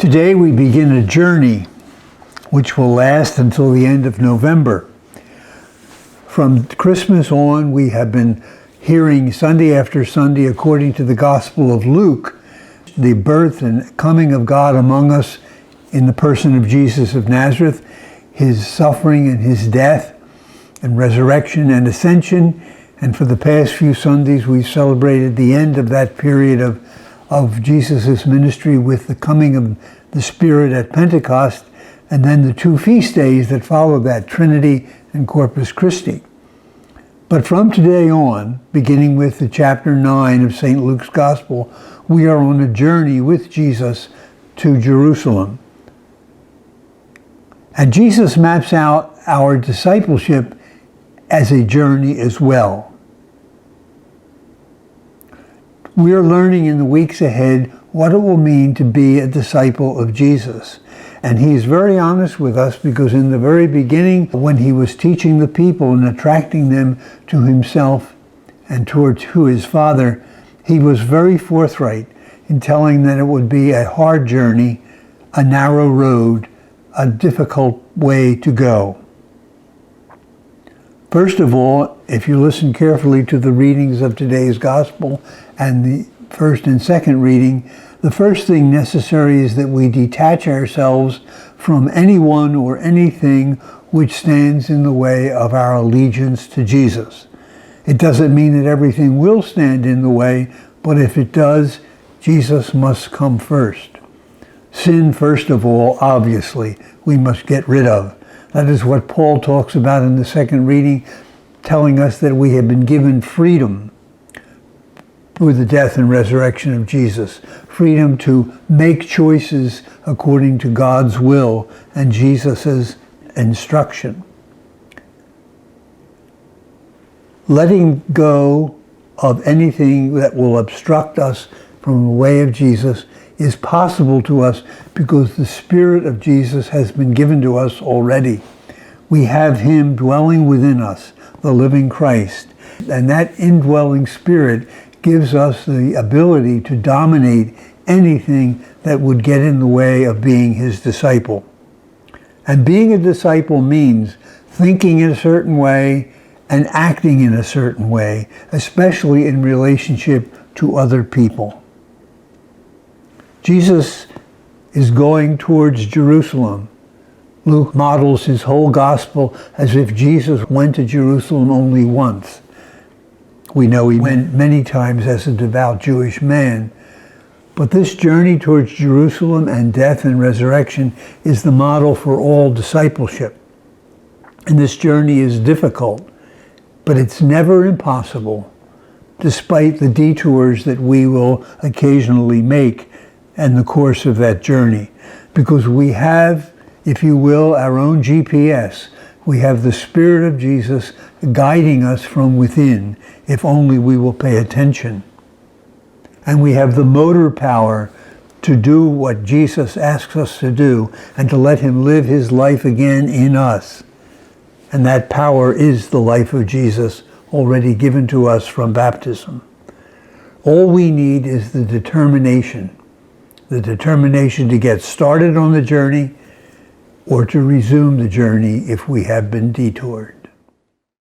Today we begin a journey which will last until the end of November. From Christmas on, we have been hearing Sunday after Sunday, according to the Gospel of Luke, the birth and coming of God among us in the person of Jesus of Nazareth, his suffering and his death and resurrection and ascension. And for the past few Sundays, we've celebrated the end of that period of Jesus' ministry with the coming of the Spirit at Pentecost, and then the two feast days that follow that, Trinity and Corpus Christi. But from today on, beginning with the chapter 9 of St. Luke's Gospel, we are on a journey with Jesus to Jerusalem. And Jesus maps out our discipleship as a journey as well. We are learning in the weeks ahead what it will mean to be a disciple of Jesus. And he is very honest with us, because in the very beginning, when he was teaching the people and attracting them to himself and to his Father, he was very forthright in telling that it would be a hard journey, a narrow road, a difficult way to go. First of all, if you listen carefully to the readings of today's Gospel and the first and second reading, the first thing necessary is that we detach ourselves from anyone or anything which stands in the way of our allegiance to Jesus. It doesn't mean that everything will stand in the way, but if it does, Jesus must come first. Sin, first of all, obviously, we must get rid of. That is what Paul talks about in the second reading, telling us that we have been given freedom through the death and resurrection of Jesus. Freedom to make choices according to God's will and Jesus' instruction. Letting go of anything that will obstruct us from the way of Jesus is possible to us because the Spirit of Jesus has been given to us already. We have him dwelling within us, the living Christ. And that indwelling Spirit gives us the ability to dominate anything that would get in the way of being his disciple. And being a disciple means thinking in a certain way and acting in a certain way, especially in relationship to other people. Jesus is going towards Jerusalem. Luke models his whole gospel as if Jesus went to Jerusalem only once. We know he went many times as a devout Jewish man. But this journey towards Jerusalem and death and resurrection is the model for all discipleship. And this journey is difficult, but it's never impossible, despite the detours that we will occasionally make in the course of that journey. Because we have, if you will, our own GPS. We have the Spirit of Jesus guiding us from within, if only we will pay attention. And we have the motor power to do what Jesus asks us to do and to let him live his life again in us. And that power is the life of Jesus already given to us from baptism. All we need is the determination to get started on the journey or to resume the journey if we have been detoured.